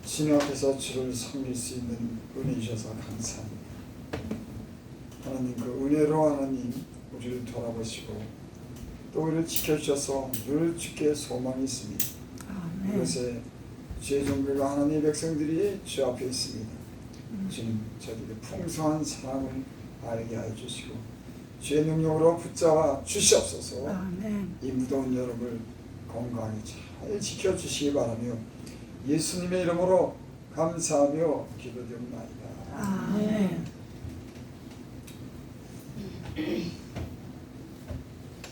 주님 앞에서 주를 섬길 수 있는 은혜 주셔서 감사합니다. 하나님, 그 은혜로 하나님 우리를 돌아보시고 또 우리를 지켜주셔서 늘 주께 소망이 있습니다. 이것에 주의 종교가 하나님의 백성들이 주 앞에 있습니다. 주님, 저들에게 풍성한 사랑을 알게 하여 주시고 주의 능력으로 붙잡아 주시옵소서. 이 무더운 여름을 건강히 잘 지켜주시기 바라며 예수님의 이름으로 감사하며 기도드립니다. 아멘.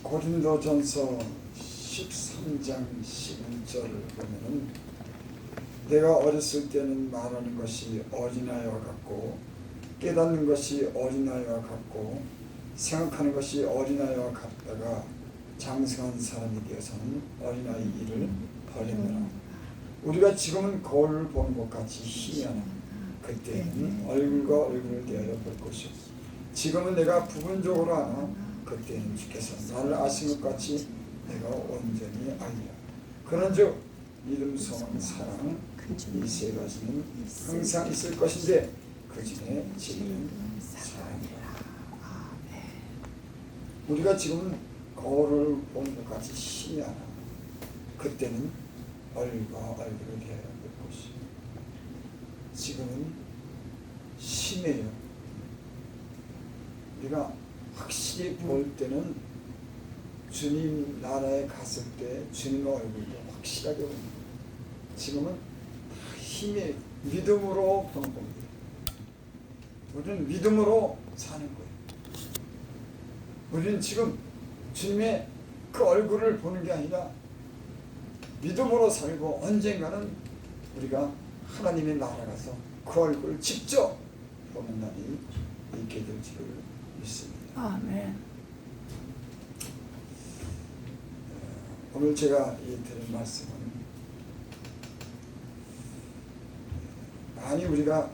고린도전서 13장 11절을 보면은 내가 어렸을 때는 말하는 것이 어린아이와 같고 깨닫는 것이 어린아이와 같고 생각하는 것이 어린아이와 같다가 장성한 사람이 되어서는 어린아이 일을 벌이느라. 우리가 지금은 거울을 보는 것 같이 희미하나 그때는 얼굴과 얼굴을 대하여 볼 것이오. 지금은 내가 부분적으로 아나 그때는 주께서 나를 아신 것 같이 내가 온전히 알리라. 그런즉 믿음, 소망, 사랑 이 세 가지는 항상 있을 것인데 그 중에 제일은 사랑이라. 우리가 지금은 거울을 보는 것 같이 희미하나 그때는 얼굴과 얼굴을 대하여 볼 것이오. 지금은 심해요. 우리가 확실히 볼 때는 주님 나라에 갔을 때 주님의 얼굴도 확실하게 봅니다. 지금은 힘이 믿음으로 보는 겁니다. 우리는 믿음으로 사는 거예요. 우리는 지금 주님의 그 얼굴을 보는 게 아니라 믿음으로 살고 언젠가는 우리가 하나님의 나라 가서 그 얼굴을 직접 보는 날이 있게 될 줄을 믿습니다. 아멘. 오늘 제가 드릴 말씀은 많이 우리가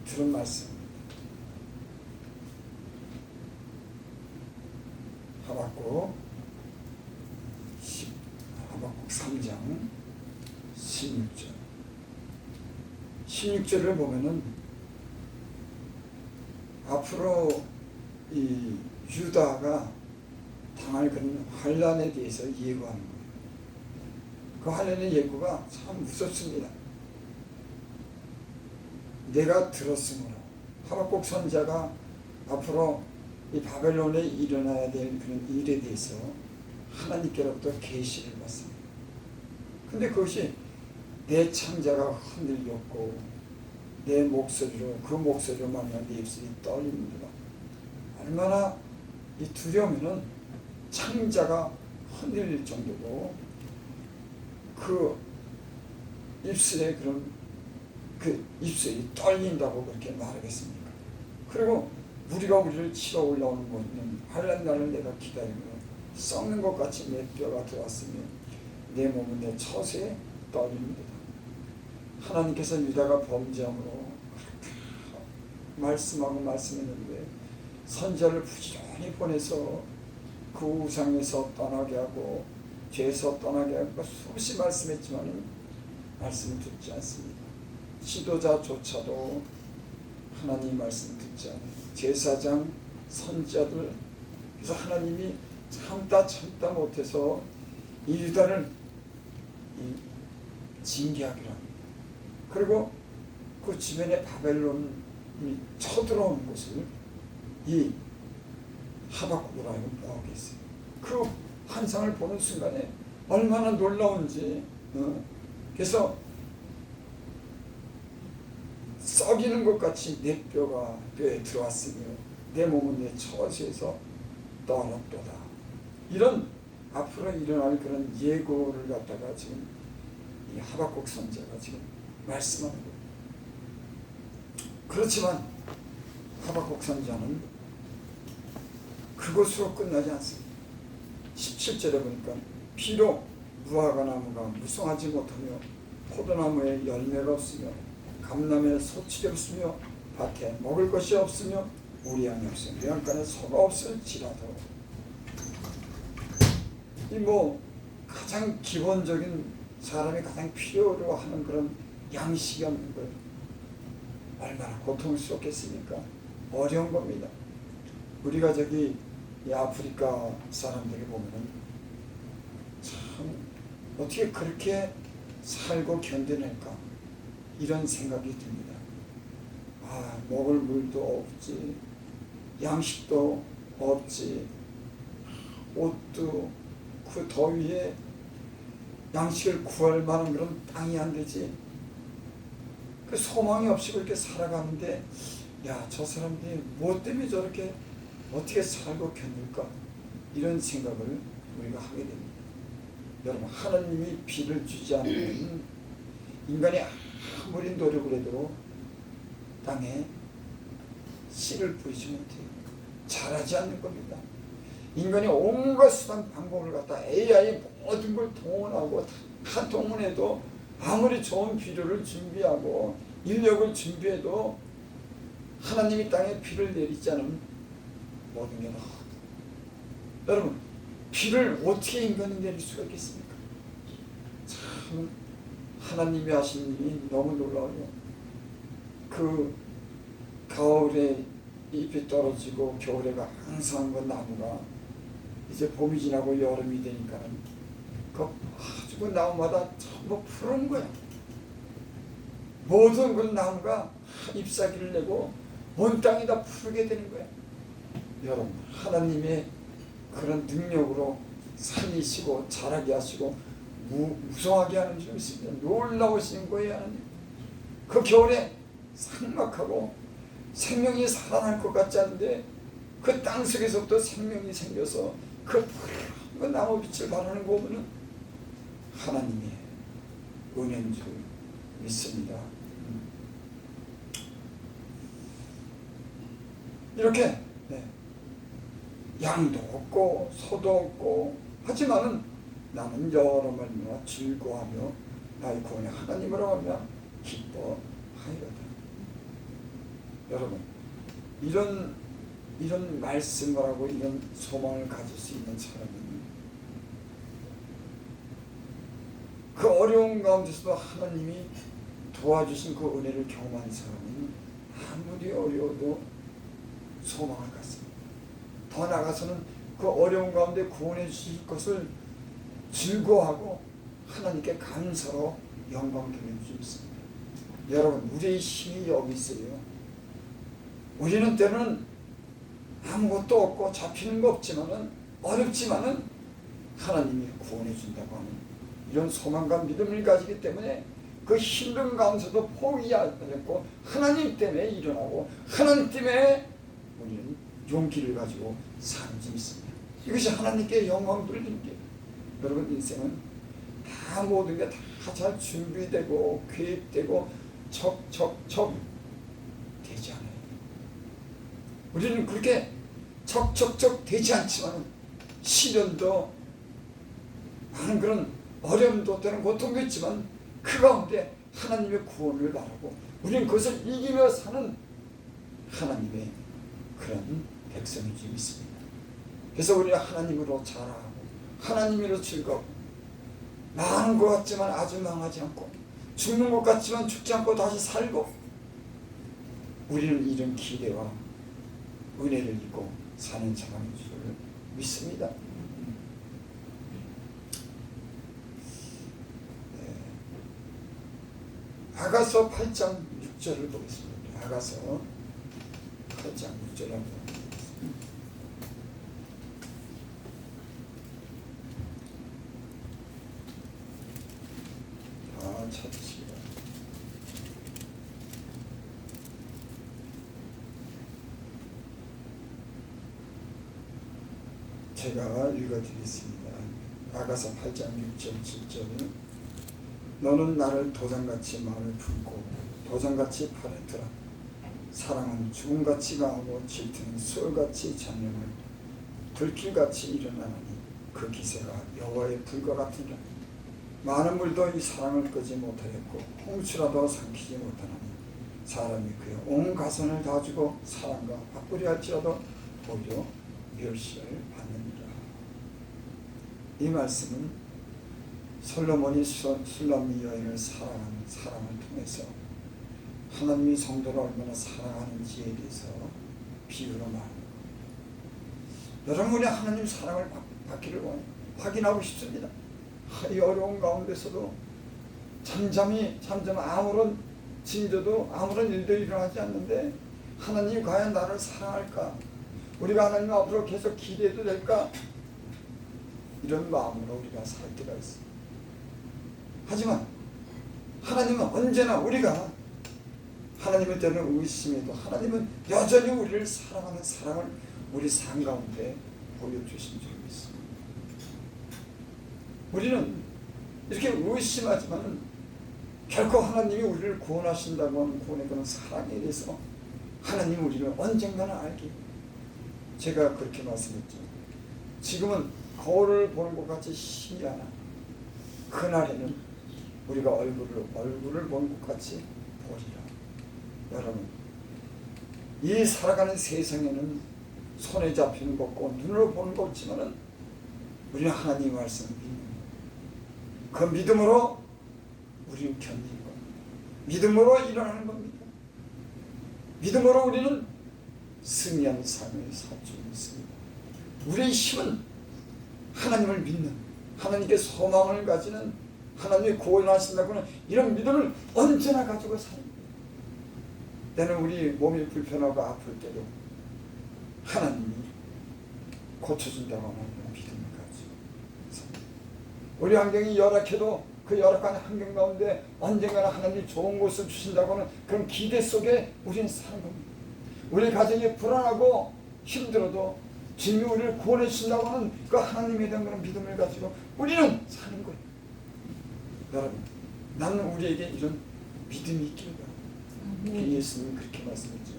들은 말씀입니다. 하박국 3장 16절 16절을 보면은 앞으로 이 유다가 당할 그런 환란에 대해서 예고하는 거예요. 그 환란의 예고가 참 무섭습니다. 내가 들었으므로 하박국 선지자가 앞으로 이 바벨론에 일어나야 될 그런 일에 대해서 하나님께로부터 계시를 받습니다. 근데 그것이 내 창자가 흔들렸고 내 목소리로 그 목소리로 말미암아 내 입술이 떨립니다. 얼마나 이 두려우면은 창자가 흔들릴 정도로 그 입술에 그런 그 입술이 떨린다고 그렇게 말하겠습니까? 그리고 우리를 치러 올라오는 것은 환난 날을 내가 기다리며 썩는 것 같이 내 뼈가 들어왔으며 내 몸은 내 처세에 떨립니다. 하나님께서 유다가 범죄함으로 말씀했는데 선지자를 부지런히 보내서 그 우상에서 떠나게 하고 죄에서 떠나게 하고 수없이 말씀했지만 말씀을 듣지 않습니다. 지도자조차도 하나님 말씀 듣지 않아요. 제사장, 선지자들. 그래서 하나님이 참다 못해서 이 유다를 징계하기로 합니다. 그리고 그 주변에 바벨론이 쳐들어오는 것을 이 하박국으로 하여금 보게 했어요. 그 환상을 보는 순간에 얼마나 놀라운지. 그래서 썩이는 것 같이 내 뼈가 뼈에 들어왔으며 내 몸은 내 처지에서 떨었도다. 이런 앞으로 일어날 그런 예고를 갖다가 지금 이 하박국 선지자가 지금 말씀하는 거예요. 그렇지만 하박국 선지자는 그것으로 끝나지 않습니다. 17절에 보니까 비록 무화과 나무가 무성하지 못하며 포도나무에 열매가 없으며 감람에 소출이 없으며 밭에 먹을 것이 없으며 우리 양이 없으며 외양간에 소가 없을지라도 이 가장 기본적인 사람이 가장 필요로 하는 그런 양식이 없는 거예요. 얼마나 고통스럽겠습니까? 어려운 겁니다. 우리가 저기 이 아프리카 사람들이 보면은 참 어떻게 그렇게 살고 견뎌낼까 이런 생각이 듭니다. 먹을 물도 없지, 양식도 없지, 옷도 그 더위에 양식을 구할 만한 그런 땅이 안 되지. 그 소망이 없이 그렇게 살아가는데, 저 사람들이 뭐 때문에 저렇게 어떻게 살고 견딜까? 이런 생각을 우리가 하게 됩니다. 여러분, 하나님이 비를 주지 않으면 인간이 아무리 노력을 해도 땅에 씨를 뿌리지 못해요. 자라지 않는 겁니다. 인간이 온갖 수단 방법을 갖다 AI 모든 걸 동원하고 다 동원해도 아무리 좋은 비료를 준비하고 인력을 준비해도 하나님이 땅에 비를 내리지 않으면 모든 게 나와. 여러분, 비를 어떻게 인간이 내릴 수가 있겠습니까? 참 하나님이 하신 일이 너무 놀라워요. 그 가을에 잎이 떨어지고 겨울에가 항상 그 나무가 이제 봄이 지나고 여름이 되니까는 그 아주 그 나무마다 전부 푸른 거야. 모든 그 나무가 잎사귀를 내고 온 땅이 다 푸르게 되는 거야. 여러분, 하나님의 그런 능력으로 살리시고 자라게 하시고 무성하게 하는 줄 있습니다. 놀라우신 거예요, 하나님. 그 겨울에 삭막하고 생명이 살아날 것 같지 않은데 그 땅 속에서부터 생명이 생겨서 그 푸른 나무 빛을 발하는 거 보면 하나님의 은혜인 줄 믿습니다. 이렇게 양도 없고 소도 없고 하지만은 나는 여러 말미암아 즐거워하며 나의 구원의 하나님으로 하며 기뻐하리로다. 여러분, 이런 말씀을 하고 이런 소망을 가질 수 있는 사람은 그 어려운 가운데서도 하나님이 도와주신 그 은혜를 경험한 사람은 아무리 어려워도 소망을 갖습니다. 더 나아가서는 그 어려운 가운데 구원해 주실 것을 즐거워하고 하나님께 감사로 영광 돌릴 수 있습니다. 여러분, 우리의 힘이 여기 있어요. 우리는 때로는 아무것도 없고 잡히는 거 없지만은 어렵지만은 하나님이 구원해 준다고 하는 이런 소망과 믿음을 가지기 때문에 그 힘든 가운데서도 포기하지 않고 하나님 때문에 일어나고 하나님 때문에 우리는 용기를 가지고 사는 줄 믿습니다. 이것이 하나님께 영광 돌리는 게, 여러분 인생은 다 모든 게 다 잘 준비되고 계획되고 척척척 되지 않아요. 우리는 그렇게 척척척 되지 않지만 시련도 많은 그런 어려움도 때는 고통도 있지만 그 가운데 하나님의 구원을 바라고 우리는 그것을 이기며 사는 하나님의 그런 백성인 줄 믿습니다. 그래서 우리는 하나님으로 자라고 하나님으로 즐거워 망하는 것 같지만 아주 망하지 않고 죽는 것 같지만 죽지 않고 다시 살고 우리는 이런 기대와 은혜를 입고 사는 사람인 줄 믿습니다. 아가서 8장 6절을 보겠습니다. 아가서 8장 6절을 한번 보겠습니다. 찾으시기 바랍니다. 제가 읽어드리겠습니다. 아가서 8장 6절 7절은 너는 나를 도장같이 마음에 품고 도장같이 팔에 들어 사랑은 죽음같이 강하고 질투는 수월같이 잔영을 불길같이 일어나니 그 기세가 여호와의 불과 같으니라. 많은 물도 이 사랑을 끄지 못하였고 홍수라도 삼키지 못하나니 사람이 그의 온 가선을 다 주고 사랑과 바꾸려 할지라도 오히려 멸시를 받느니라. 이 말씀은 솔로몬이 술람미 여인을 사랑하는 사랑을 통해서 하나님이 성도를 얼마나 사랑하는지에 대해서 비유로 말합니다. 여러분이 하나님 사랑을 받기를 확인하고 싶습니다. 이 어려운 가운데서도 잠잠히 아무런 징조도 아무런 일도 일어나지 않는데 하나님이 과연 나를 사랑할까? 우리가 하나님 앞으로 계속 기대해도 될까? 이런 마음으로 우리가 살 때가 있습니다. 하지만 하나님은 언제나 우리가 하나님에 대한 의심에도 하나님은 여전히 우리를 사랑하는 사랑을 우리 삶 가운데 보여주신 적이 있습니다. 우리는 이렇게 의심하지만 결코 하나님이 우리를 구원하신다고 하는 구원의 그런 사랑에 대해서 하나님 우리를 언젠가는 알게. 제가 그렇게 말씀했죠. 지금은 거울을 보는 것 같이 힘이 안 나. 그날에는 우리가 얼굴을 보는 것 같이 보리라. 여러분, 이 살아가는 세상에는 손에 잡히는 것 없고 눈으로 보는 것 없지만은 우리는 하나님의 말씀을 믿는 그 믿음으로 우리는 견디는 겁니다. 믿음으로 일어나는 겁니다. 믿음으로 우리는 승리하는 삶을 살 수 있습니다. 우리의 힘은 하나님을 믿는, 하나님께 소망을 가지는, 하나님이 구원하신다고는 이런 믿음을 언제나 가지고 삽니다. 때는 우리 몸이 불편하고 아플 때도 하나님이 고쳐준다고 하는 믿음을 가지고 삽니다. 우리 환경이 열악해도 그 열악한 환경 가운데 언젠가는 하나님이 좋은 곳을 주신다고 하는 그런 기대 속에 우리는 사는 겁니다. 우리 가정이 불안하고 힘들어도 주님이 우리를 구원해 주신다고 하는 그 하나님에 대한 그런 믿음을 가지고 우리는 사는 거예요. 여러분, 나는 우리에게 이런 믿음이 있기를 바랍니다. 예수님이 그렇게 말씀했죠.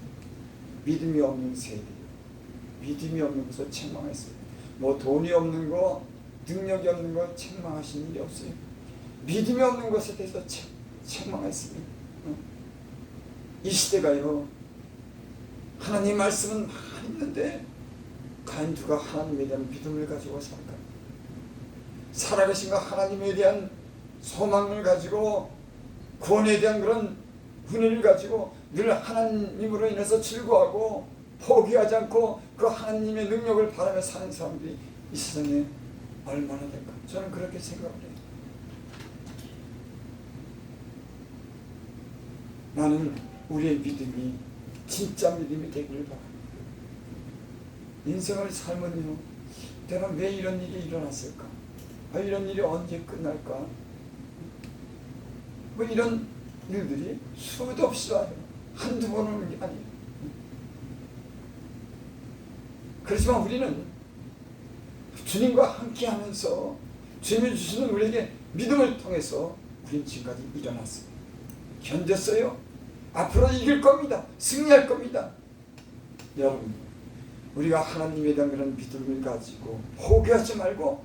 믿음이 없는 세대요. 믿음이 없는 것을 책망했어요. 뭐 돈이 없는 거, 능력이 없는 거 책망하신 일이 없어요. 믿음이 없는 것에 대해서 책망했습니다. 이 시대가요, 하나님 말씀은 많이 있는데 과연 누가 하나님에 대한 믿음을 가지고 살까? 살아계신 하나님에 대한 소망을 가지고 구원에 대한 그런 은혜를 가지고 늘 하나님으로 인해서 즐거워하고 포기하지 않고 그 하나님의 능력을 바라며 사는 사람들이 이 세상에 얼마나 될까? 저는 그렇게 생각을 해요. 나는 우리의 믿음이 진짜 믿음이 되기를 바랍니다. 인생을 살면요, 내가 왜 이런 일이 일어났을까? 이런 일이 언제 끝날까? 뭐 이런 일들이 수도 없이 와요. 한두 번 오는 게 아니에요. 그렇지만 우리는 주님과 함께 하면서 주님이 주시는 우리에게 믿음을 통해서 우리는 지금까지 일어났어요. 견뎠어요. 앞으로 이길 겁니다. 승리할 겁니다. 여러분, 우리가 하나님에 대한 그런 믿음을 가지고 포기하지 말고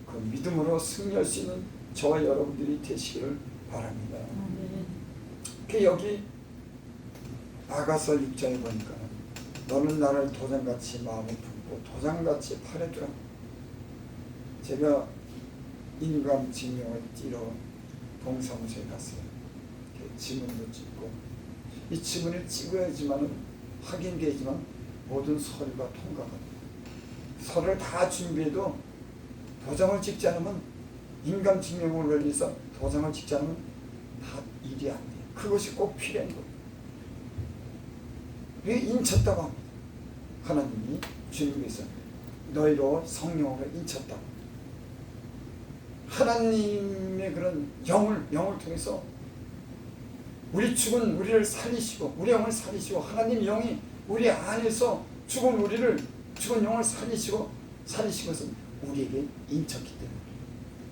그 믿음으로 승리할 수 있는 저와 여러분들이 되시기를 바랍니다. 여기 아가서 6장에 보니까 너는 나를 도장같이 마음에 품고 도장같이 팔에 두라. 제가 인감 증명을 띠러 동사무소에 갔어요. 지문도 찍고, 이 지문을 찍어야지만 확인되지만 모든 서류가 통과가 돼요. 서류를 다 준비해도 도장을 찍지 않으면, 인감 증명을 위해서 도장을 찍지 않으면 다 일이 안 돼요. 그것이 꼭 필요한 거예요. 왜 인쳤다고 합니다. 하나님이 주님께서 너희로 성령으로 인쳤다고. 하나님의 그런 영을 통해서 우리 죽은 우리를 살리시고, 우리 영을 살리시고, 하나님 영이 우리 안에서 죽은 영을 살리시고 것은 우리에게 인쳤기 때문에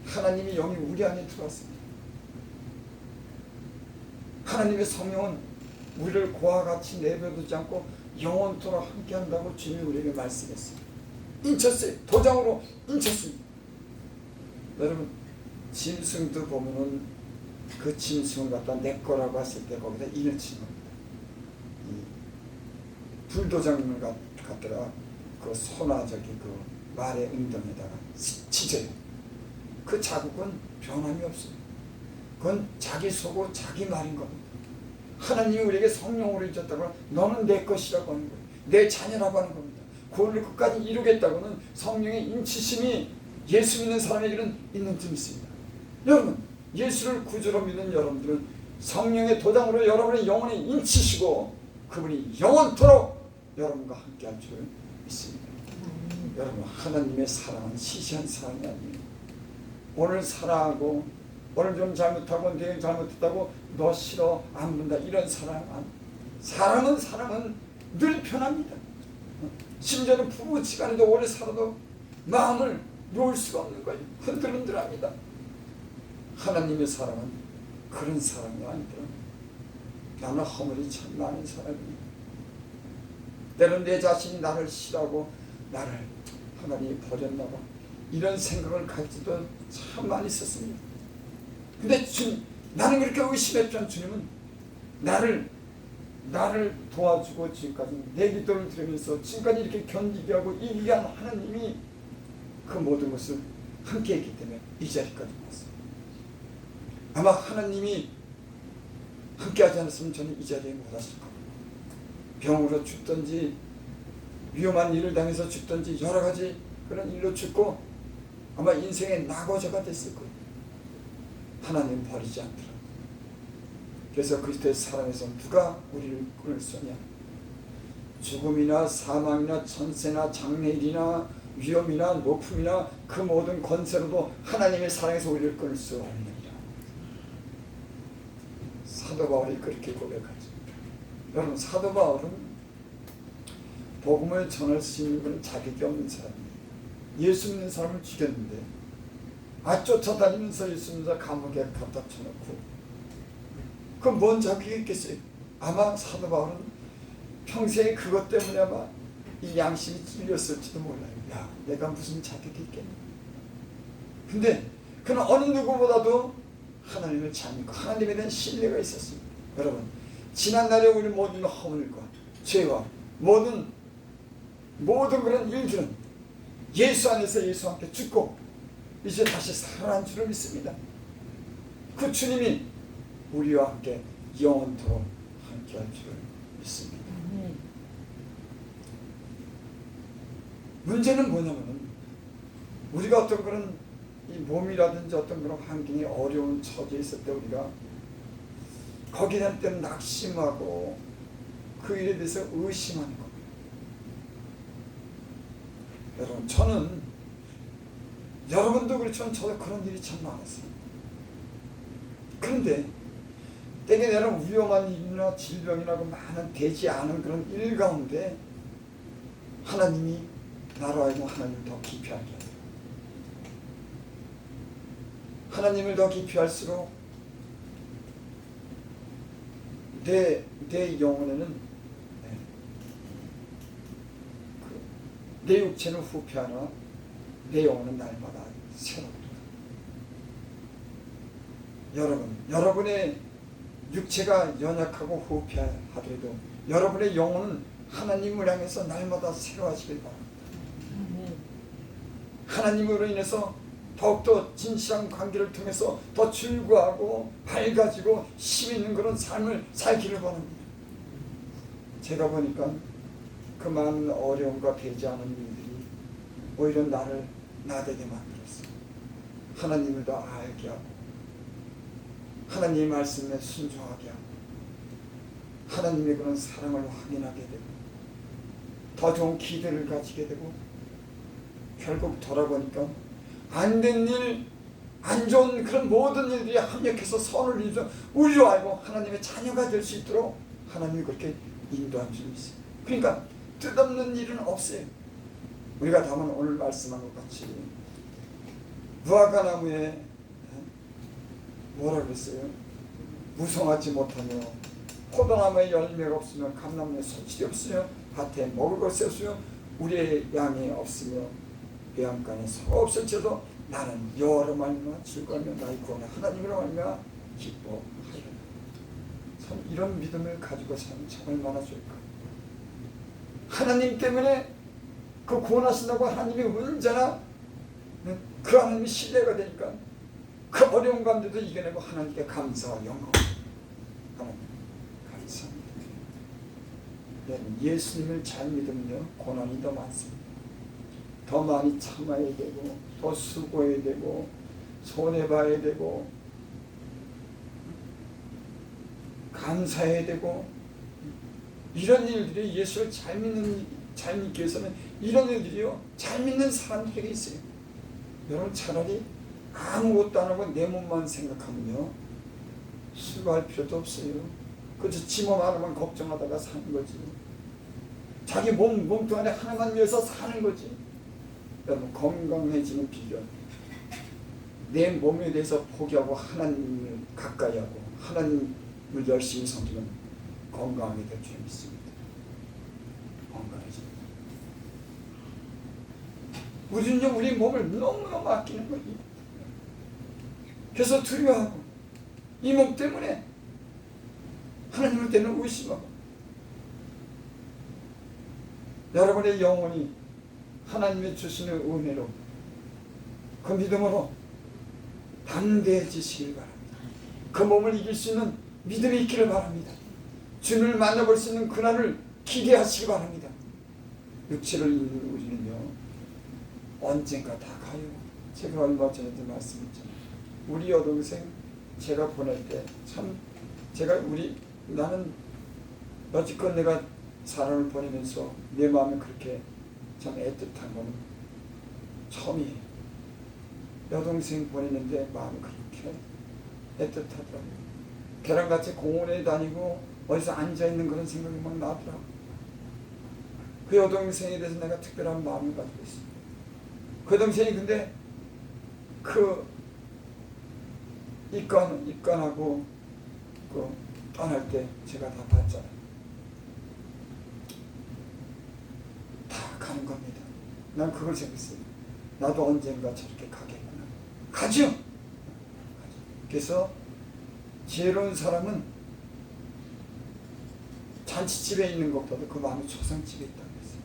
하나님의 영이 우리 안에 들어왔습니다. 하나님의 성령은 우리를 고와 같이 내버려두지 않고 영원토록 함께한다고 주님이 우리에게 말씀했어요. 인쳤어요. 도장으로 인쳤습니다. 여러분, 짐승도 보면은 그 짐승을 갖다 내 거라고 했을 때 거기다 인을 치는 겁니다. 이 불도장을 갖다가 그 소나 그 말의 엉덩이에다가 치져요. 그 자국은 변함이 없어요. 그건 자기 속고 자기 말인 겁니다. 하나님이 우리에게 성령으로 주셨다고 너는 내 것이라고 하는 거예요. 내 자녀라고 하는 겁니다. 구원을 끝까지 이루겠다고는 성령의 인치심이 예수 믿는 사람에게는 있는 점 있습니다. 여러분, 예수를 구주로 믿는 여러분들은 성령의 도장으로 여러분의 영혼에 인치시고 그분이 영원토록 여러분과 함께할 줄 믿습니다. 여러분, 하나님의 사랑은 시시한 사랑이 아니에요. 오늘 사랑하고 오늘 좀 잘못하고 내일 잘못했다고 너 싫어 안 본다 이런 사랑은 늘 편합니다. 심지어는 부부지간에도 오래 살아도 마음을 놓을 수가 없는 거예요. 흔들흔들합니다. 하나님의 사랑은 그런 사랑이 아니더라. 나는 허물이 참 많은 사람이에요. 때론 내 자신이 나를 싫어하고 나를 하나님이 버렸나 봐 이런 생각을 가지도 참 많이 있었습니다. 근데 나는 그렇게 의심했던 주님은 나를 도와주고 지금까지 내 기도를 들으면서 지금까지 이렇게 견디게 하고 이기게 한 하나님이 그 모든 것을 함께 했기 때문에 이 자리까지 왔어요. 아마 하나님이 함께 하지 않았으면 저는 이 자리에 못 왔을 겁니다. 병으로 죽든지 위험한 일을 당해서 죽든지 여러 가지 그런 일로 죽고 아마 인생의 낙오자가 됐을 거예요. 하나님은 버리지 않더라. 그래서 그리스도의 사랑에서 누가 우리를 끊을 수냐? 죽음이나 사망이나 천세나 장래일이나 위험이나 높음이나 그 모든 권세로도 하나님의 사랑에서 우리를 끊을 수 없느니라. 사도 바울이 그렇게 고백하죠. 여러분, 사도 바울은 복음을 전할 수 있는 건 자격이 없는 사람이에요. 예수 믿는 사람을 죽였는데 쫓아다니면서 예수 믿는 사람 감옥에 갖다 쳐놓고 그럼 뭔 자격이 있겠어요? 아마 사도 바울은 평생에 그것 때문에 아마 이 양심이 찔렸을지도 몰라요. 야, 내가 무슨 자격이 있겠냐. 근데 그는 어느 누구보다도 하나님을 잘 믿고 하나님에 대한 신뢰가 있었습니다. 여러분, 지난날에 우리 모든 허물과 죄와 모든 그런 일들은 예수 안에서 예수와 함께 죽고 이제 다시 살아난 줄을 믿습니다. 그 주님이 우리와 함께 영원토록 함께할 줄을 믿습니다. 문제는 뭐냐면은 우리가 어떤 그런 이 몸이라든지 어떤 그런 환경이 어려운 처지에 있을 때 우리가 거기에 대한 때는 낙심하고 그 일에 대해서 의심하는 겁니다. 여러분, 저는 여러분도 그렇지만 저도 그런 일이 참 많았어요. 그런데 때게 되는 위험한 일이나 질병이나 많은 되지 않은 그런 일 가운데 하나님이 나로 하여금 하나님을 더 깊이 알게 하세요. 하나님을 더 깊이 할수록 내 영혼에는 내 육체는 후패하나 내 영혼은 날마다 새롭다. 여러분의 육체가 연약하고 후패하더라도 여러분의 영혼은 하나님을 향해서 날마다 새로워지길 바랍니다. 하나님으로 인해서 더욱더 진실한 관계를 통해서 더 즐거워하고 밝아지고 힘 있는 그런 삶을 살기를 바랍니다. 제가 보니까 그 많은 어려움과 되지 않은 일들이 오히려 나를 나되게 만들었어요. 하나님을 더 알게 하고 하나님의 말씀에 순종하게 하고 하나님의 그런 사랑을 확인하게 되고 더 좋은 기대를 가지게 되고 결국 돌아보니까 안 된 일, 안 좋은 그런 모든 일들이 합력해서 선을 이루어 우리로 알고 하나님의 자녀가 될 수 있도록 하나님이 그렇게 인도한 줄이 있어요. 그러니까 뜻없는 일은 없어요. 우리가 다만 오늘 말씀한 것 같이 무화과 나무에 뭐라 그랬어요? 무성하지 못하며 포도나무에 열매가 없으며 감나무에 소출이 없으며 밭에 먹을 것이 없으며 우리의 양이 없으며 배양간에 서가 없을지라도 나는 여호와로 말미암아 즐거워하며 나의 구원을 하나님으로 말미암아 기뻐하리라. 참 이런 믿음을 가지고 사는 참 얼마나 좋을까. 하나님 때문에 그 구원하신다고 하나님이 언제나 그 하나님이 신뢰가 되니까 그 어려운 가운데도 이겨내고 하나님께 감사와 영광. 하나님 감사합니다. 예수님을 잘 믿으면요 고난이 더 많습니다. 더 많이 참아야 되고 더 수고해야 되고 손해봐야 되고 감사해야 되고 이런 일들이 예수를 잘 믿기 위해서는 이런 일들이요 잘 믿는 사람들에게 있어요. 여러분 차라리 아무것도 안 하고 내 몸만 생각하면요 수고할 필요도 없어요. 그저 지 몸 하나만 걱정하다가 사는 거지. 자기 몸뚱아리 하나만 위해서 사는 거지. 여러분 건강해지는 비결 내 몸에 대해서 포기하고 하나님을 가까이 하고 하나님을 열심히 섬기면 건강하게 될 줄 믿습니다. 건강해집니다. 우리는요 우리 몸을 너무너무 아끼는 거지. 그래서 두려워하고 이 몸 때문에 하나님을 때는 의심하고 여러분의 영혼이 하나님의 주시는 은혜로 그 믿음으로 담대해지시길 바랍니다. 그 몸을 이길 수 있는 믿음이 있기를 바랍니다. 주님을 만나볼 수 있는 그날을 기대하시기 바랍니다. 육체를 잃는 우리는요 언젠가 다 가요. 제가 얼마 전에도 말씀했잖아요. 우리 여동생 제가 보낼 때 참 나는 여지껏 내가 사람을 보내면서 내 마음이 그렇게 참 애틋한 거는 처음이에요. 여동생 보내는데 마음이 그렇게 애틋하더라고요. 걔랑 같이 공원에 다니고 어디서 앉아있는 그런 생각이 막 나더라고요. 그 여동생에 대해서 내가 특별한 마음을 가지고 있습니다. 그 여동생이 근데 그 입관하고 그 떠날 때 제가 다 봤잖아요. 다 가는 겁니다. 난 그걸 생각했어요. 나도 언젠가 저렇게 가겠구나. 가죠. 그래서 지혜로운 사람은 잔치집에 있는 것보다 그 마음이 초상집에 있다고 했어요.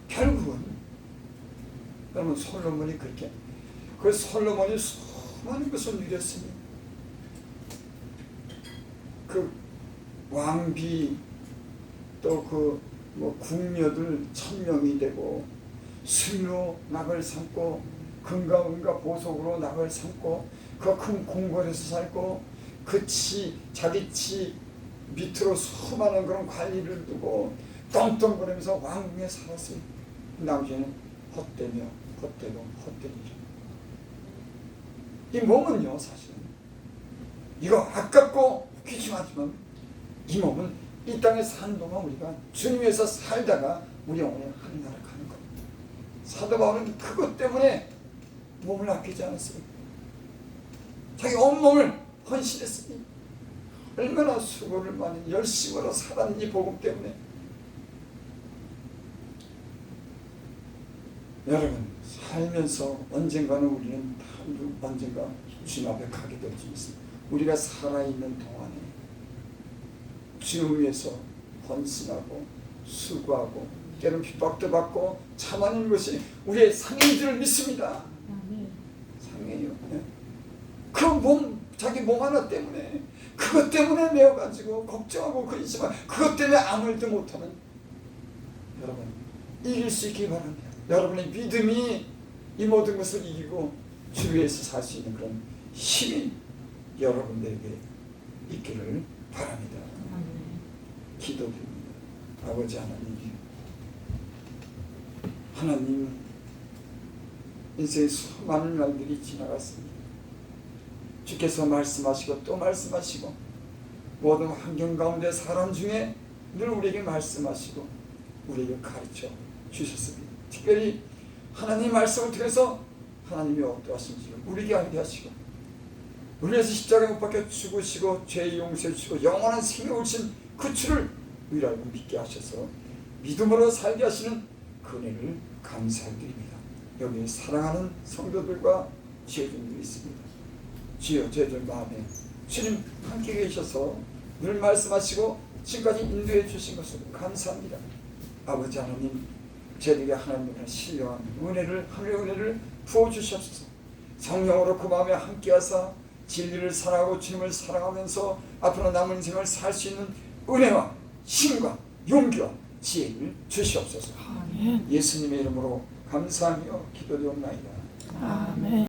결국은 여러분 솔로몬이 그렇게 그 솔로몬이 수많은 것을 누렸으니 그 왕비 또 그 궁녀들 1000명이 되고 술로 낙을 삼고 금과 보석으로 낙을 삼고 그 큰 궁궐에서 살고 자기 치 밑으로 수많은 그런 관리를 두고 떵떵거리면서 왕궁에 살았어요. 나중에는 헛되며 헛되고 헛되니죠. 이 몸은요 사실은 이거 아깝고 귀중하지만 이 몸은 이 땅에 사는 동안 우리가 주님 위해서 살다가 우리 영혼이 하늘나라 가는 겁니다. 사도 바울은 그것 때문에 몸을 아끼지 않았어요. 자기 온몸을 헌신했으니 얼마나 수고를 많이 열심으로 살았는지 복음 때문에. 여러분 살면서 언젠가는 우리는 언젠가 주님 앞에 가게 될 줄 믿습니다. 우리가 살아있는 동안에 주님 위해서 헌신하고 수고하고 때로는 핍박도 받고 참아내는 것이 우리의 상인 줄 믿습니다. 상해요. 그 자기 몸 하나 때문에 그것 때문에 매어가지고 걱정하고 근심하고 그것 때문에 아무 일도 못하는 여러분 이길 수 있기 바랍니다. 여러분의 믿음이 이 모든 것을 이기고 주 위에서 살 수 있는 그런 힘이 여러분들에게 있기를 바랍니다. 기도드립니다. 아버지 하나님 인생의 수많은 날들이 지나갔습니다. 주께서 말씀하시고 또 말씀하시고 모든 환경 가운데 사람 중에 늘 우리에게 말씀하시고 우리에게 가르쳐 주셨습니다. 특별히 하나님 말씀을 통해서 하나님이 어떠하신지를 우리에게 알게 하시고 우리 위해서 십자가에 못 박혀 죽으시고 죄의 용서해 주시고 영원한 생명을 주신 그 주를 의뢰하고 믿게 하셔서 믿음으로 살게 하시는 그 은혜를 감사드립니다. 여기 사랑하는 성도들과 지혜진들이 있습니다. 주여 저희들 마음에 주님 함께 계셔서 늘 말씀하시고 지금까지 인도해 주신 것을 감사합니다. 아버지 하나님 저희에게 하나님의 신령한 은혜를 하늘의 은혜를 부어주시옵소서. 성령으로 그 마음에 함께하사 진리를 사랑하고 주님을 사랑하면서 앞으로 남은 인생을 살 수 있는 은혜와 힘과 용기와 지혜를 주시옵소서. 아멘. 예수님의 이름으로 감사하며 기도드리옵나이다. 아멘.